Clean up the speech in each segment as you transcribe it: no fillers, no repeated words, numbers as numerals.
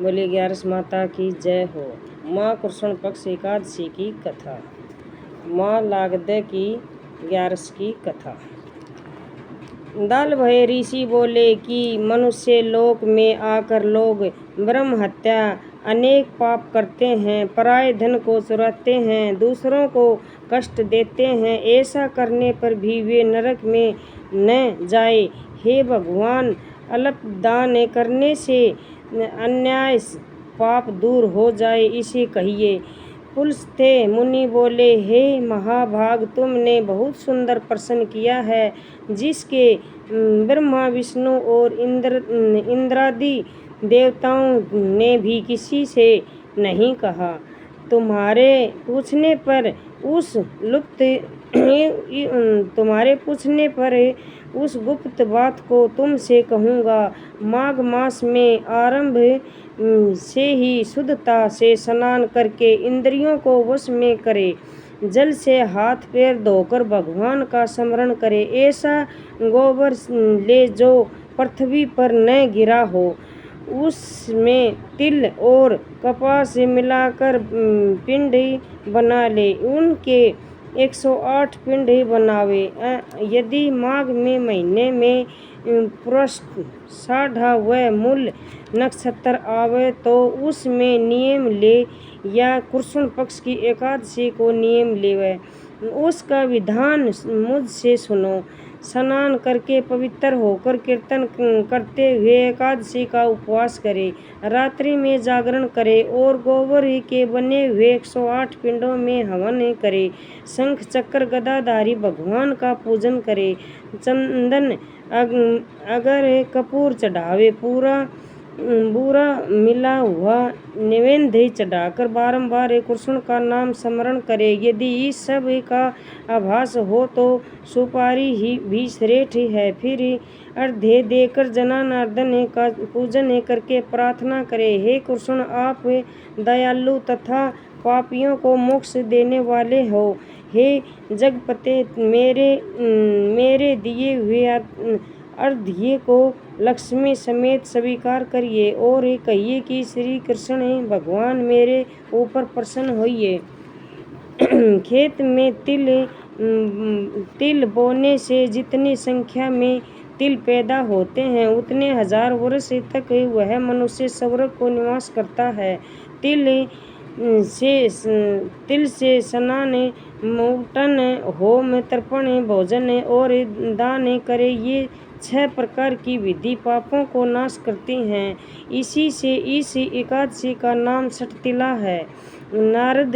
बोले 11 माता की जय हो। माँ कृष्ण पक्ष एकादशी की कथा। माँ लागदे की 11 की कथा। दल भय ऋषि बोले कि मनुष्य लोक में आकर लोग ब्रह्म हत्या अनेक पाप करते हैं, पराये धन को चुराते हैं, दूसरों को कष्ट देते हैं। ऐसा करने पर भी वे नरक में न जाए। हे भगवान, अल्प दान करने से अन्याय पाप दूर हो जाए, इसे कहिए। पुलस्त्य मुनि बोले, हे महाभाग, तुमने बहुत सुंदर प्रश्न किया है, जिसके ब्रह्मा विष्णु और इंद्रादि देवताओं ने भी किसी से नहीं कहा। तुम्हारे पूछने पर उस गुप्त बात को तुमसे कहूँगा। माघ मास में आरंभ से ही शुद्धता से स्नान करके इंद्रियों को वश में करे, जल से हाथ पैर धोकर भगवान का स्मरण करे। ऐसा गोबर ले जो पृथ्वी पर न गिरा हो, उसमें तिल और कपास मिलाकर पिंड बना ले, उनके 108 पिंड बनावे। यदि माघ में महीने में पुरुषाढ़ा व मूल नक्षत्र आवे तो उसमें नियम ले, या कृष्ण पक्ष की एकादशी को नियम लेवे। उसका विधान मुझसे सुनो। स्नान करके पवित्र होकर कीर्तन करते हुए एकादशी का उपवास करे, रात्रि में जागरण करे और गोबर के बने हुए 108 पिंडों में हवन करे। शंख चक्र गदाधारी भगवान का पूजन करे। चंदन अगर कपूर चढ़ावे, बुरा मिला हुआ नैवेद्य चढ़ाकर बारंबार कृष्ण का नाम स्मरण करे। यदि इस सब का आभास हो तो सुपारी ही भी श्रेष्ठ है। फिर अर्घ्य देकर जनार्दन का पूजन करके प्रार्थना करे, हे कृष्ण, आप दयालु तथा पापियों को मोक्ष देने वाले हो। हे जगपते, मेरे दिए हुए अर्घ्य को लक्ष्मी समेत स्वीकार करिए और कहिए कि श्री कृष्ण भगवान मेरे ऊपर प्रसन्न होइए। खेत में तिल बोने से जितनी संख्या में तिल पैदा होते हैं, उतने 1000 वर्ष तक वह मनुष्य स्वर्ग को निवास करता है। तिल से स्नान, मुंडन, होम, तर्पण, भोजन और दान करे। ये 6 प्रकार की विधि पापों को नाश करती हैं। इसी से इस एकादशी का नाम षटतिला है। नारद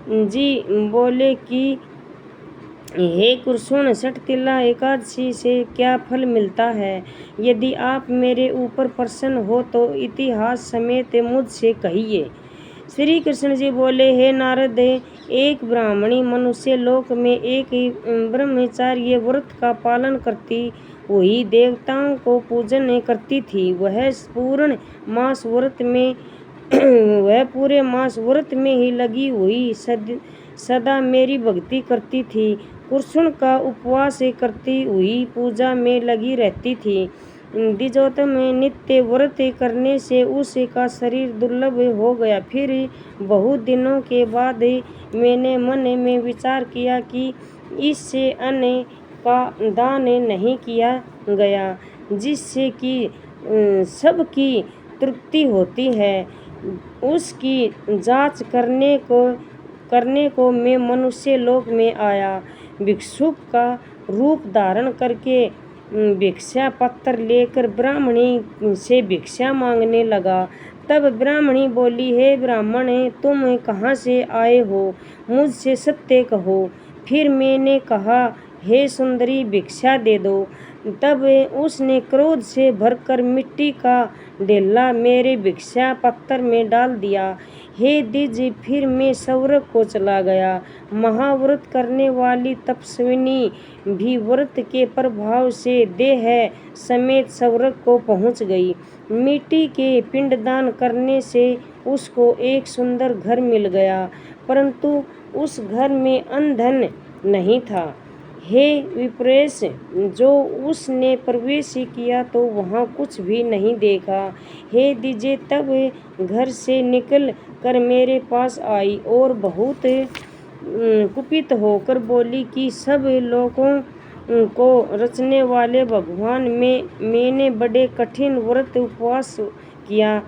जी बोले कि हे कृष्ण, षटतिला एकादशी से क्या फल मिलता है? यदि आप मेरे ऊपर प्रसन्न हो तो इतिहास समेत मुझसे कहिए। श्री कृष्ण जी बोले, हे नारद, एक ब्राह्मणी मनुष्य लोक में एक ब्रह्मचार्य व्रत का पालन करती हुई देवताओं को पूजन करती थी। वह पूरे मास व्रत में ही लगी हुई सदा मेरी भक्ति करती थी। कृष्ण का उपवास करती हुई पूजा में लगी रहती थी। द्विजोतम में नित्य व्रत करने से उसका शरीर दुर्लभ हो गया। फिर बहुत दिनों के बाद मैंने मन में विचार किया कि इससे अन्न का दान नहीं किया गया, जिससे कि सबकी तृप्ति होती है। उसकी जांच करने को मैं मनुष्य लोक में आया। भिक्षुक का रूप धारण करके भिक्षा पत्र लेकर ब्राह्मणी से भिक्षा मांगने लगा। तब ब्राह्मणी बोली, हे ब्राह्मण, तुम कहाँ से आए हो? मुझसे सत्य कहो। फिर मैंने कहा, हे सुंदरी, भिक्षा दे दो। तब उसने क्रोध से भरकर मिट्टी का ढेला मेरे भिक्षा पत्र में डाल दिया। हे द्विज, फिर मैं स्वर्ग को चला गया। महाव्रत करने वाली तपस्विनी भी व्रत के प्रभाव से देह समेत स्वर्ग को पहुँच गई। मिट्टी के पिंडदान करने से उसको एक सुंदर घर मिल गया, परंतु उस घर में अन्न धन नहीं था। हे विप्रेश, जो उसने प्रवेश किया तो वहाँ कुछ भी नहीं देखा। हे दीजे तब घर से निकल कर मेरे पास आई और बहुत कुपित होकर बोली कि सब लोगों को रचने वाले भगवान मैंने बड़े कठिन व्रत उपवास किया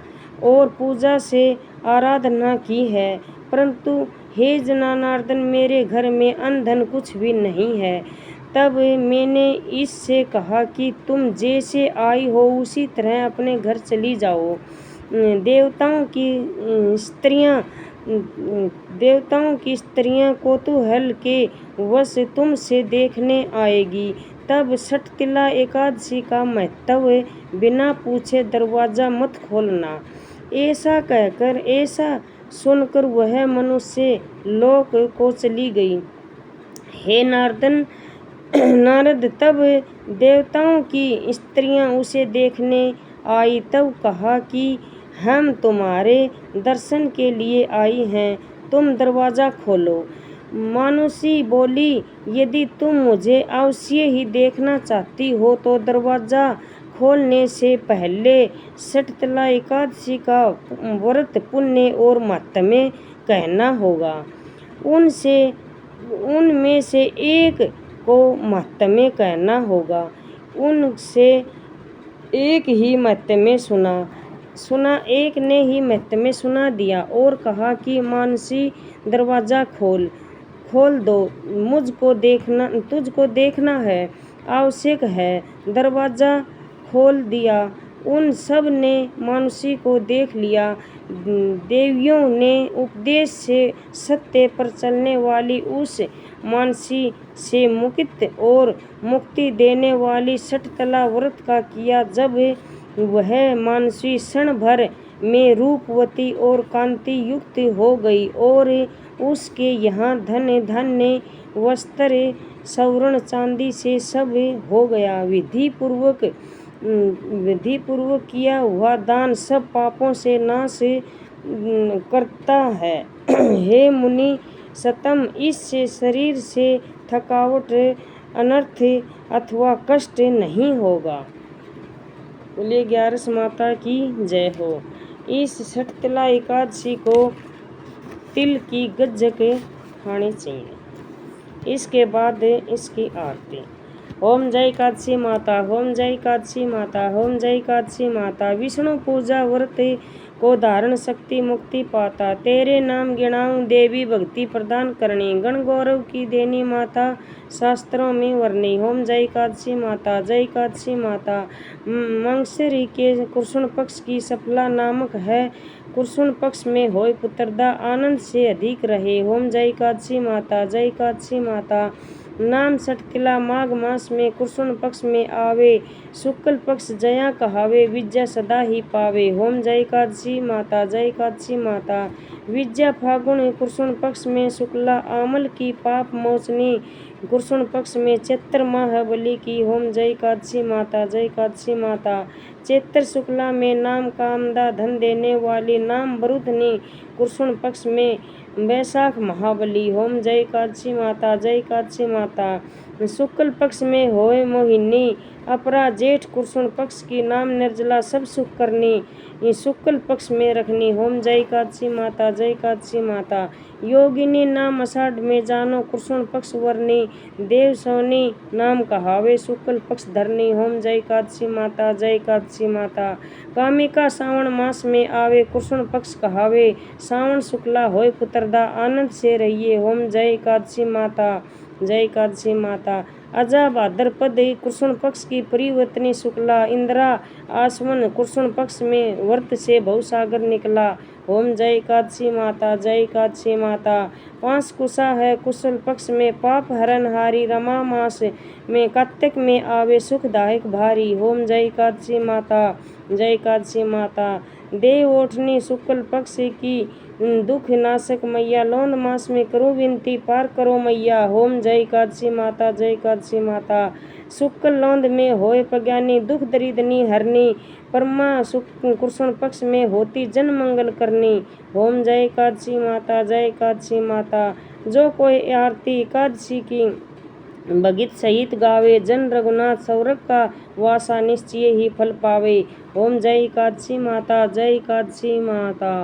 और पूजा से आराधना की है, परंतु हे जनार्दन, मेरे घर में अन्न धन कुछ भी नहीं है। तब मैंने इससे कहा कि तुम जैसे आई हो उसी तरह अपने घर चली जाओ। देवताओं की स्त्रियां कौतूहल के वश तुमसे देखने आएगी। तब षटतिला एकादशी का महत्व बिना पूछे दरवाजा मत खोलना। ऐसा कहकर, ऐसा सुनकर वह मनुष्य लोक को चली गई। हे नारद, तब देवताओं की स्त्रियां उसे देखने आई। तब कहा कि हम तुम्हारे दर्शन के लिए आई हैं, तुम दरवाजा खोलो। मानुषी बोली, यदि तुम मुझे अवश्य ही देखना चाहती हो तो दरवाजा खोलने से पहले षटतिला एकादशी का व्रत पुण्य और महात्म्य कहना होगा। उनमें से एक को महात्म्य कहना होगा। उनसे एक ही महत्म्य सुना एक ने ही महत्म्य सुना दिया और कहा कि मानसी, दरवाजा खोल दो, तुझको देखना है, आवश्यक है। दरवाजा खोल दिया। उन सब ने मानुषी को देख लिया। देवियों ने उपदेश से सत्य पर चलने वाली उस मानसी से मुक्ति देने वाली षटतिला व्रत का किया। जब वह मानसी क्षण भर में रूपवती और कांति युक्त हो गई और उसके यहाँ धन धान्य वस्त्र स्वर्ण चांदी से सब हो गया। विधि पूर्वक किया हुआ दान सब पापों से नाश करता है। हे मुनि सतम, इससे शरीर से थकावट, अनर्थ अथवा कष्ट नहीं होगा। बोले 11 माता की जय हो। इस षटतिला एकादशी को तिल की गज्जक खानी चाहिए। इसके बाद इसकी आरती। ओम जय एकादशी माता, ओम जय एकादशी माता, ओम जय एकादशी माता। विष्णु पूजा व्रत को धारण शक्ति मुक्ति पाता। तेरे नाम गिनाऊं देवी भक्ति प्रदान करनी। गण गौरव की देनी माता शास्त्रों में वर्णी। ओम जय एकादशी माता, जय एकादशी माता। मंगसरी के कृष्ण पक्ष की सफला नामक है। कृष्ण पक्ष में होय पुत्रदा आनंद से अधिक रहे। ओम जय एकादशी माता, जय एकादशी माता। नाम षटतिला माघ मास में कृष्ण पक्ष में आवे। शुक्ल पक्ष जया कहावे, विद्या सदा ही पावे। ओम जय एकादशी माता, जय एकादशी माता। विद्या फागुन कृष्ण पक्ष में शुक्ला आमल की पाप मोचनी। कृष्ण पक्ष में चैत्र माह बलि की। ओम जय एकादशी माता, जय एकादशी माता। चैत्र शुक्ला में नाम कामदा धन देने वाली नाम बरुधनी। कृष्ण पक्ष में वैशाख महाबली। ओम जय एकादशी माता, जय एकादशी माता। शुक्ल पक्ष में होय मोहिनी अपरा जेठ। कृष्ण पक्ष की नाम निर्जला सब सुख करनी। शुक्ल पक्ष में रखनी। ओम जय एकादशी माता, जय एकादशी माता। योगिनी नाम आषाढ़ में जानो। कृष्ण पक्ष वर्णी देव सोनी नाम कहावे। शुक्ल पक्ष धरनी। ओम जय एकादशी माता, जय एकादशी माता। कामिका श्रावण मास में आवे। कृष्ण पक्ष कहावे। श्रावण शुक्ला होय पुत्रदा आनंद से रहिए। ओम जय एकादशी माता, जय एकादशी माता। अजा भाद्रपद कृष्ण पक्ष की परिवर्तनी शुक्ला इंदिरा आसवन। कृष्ण पक्ष में व्रत से भवसागर निकला। ओम जय एकादशी माता, जय एकादशी माता। पांच कुशा है कुशल पक्ष में पाप हरणहारी। रमा मास में कार्तिक में आवे सुखदायक भारी। ओम जय एकादशी माता, जय एकादशी माता। देव ओठनी शुक्ल पक्ष की दुख नाशक मैया। लौंद मास में करो विनती पार करो मैया। ओम जय एकादशी माता, जय एकादशी माता। शुक्ल लौंद में होय प्रज्ञानी दुख दरिद्रनी हरनी। परमा कृष्ण पक्ष में होती जन मंगल करनी। ओम जय एकादशी माता, जय एकादशी माता। जो कोई आरती एकादशी की भगित सहित गावे, जन रघुनाथ सौरभ का वासा निश्चय ही फल पावे। ओम जय एकादशी माता, जय एकादशी माता।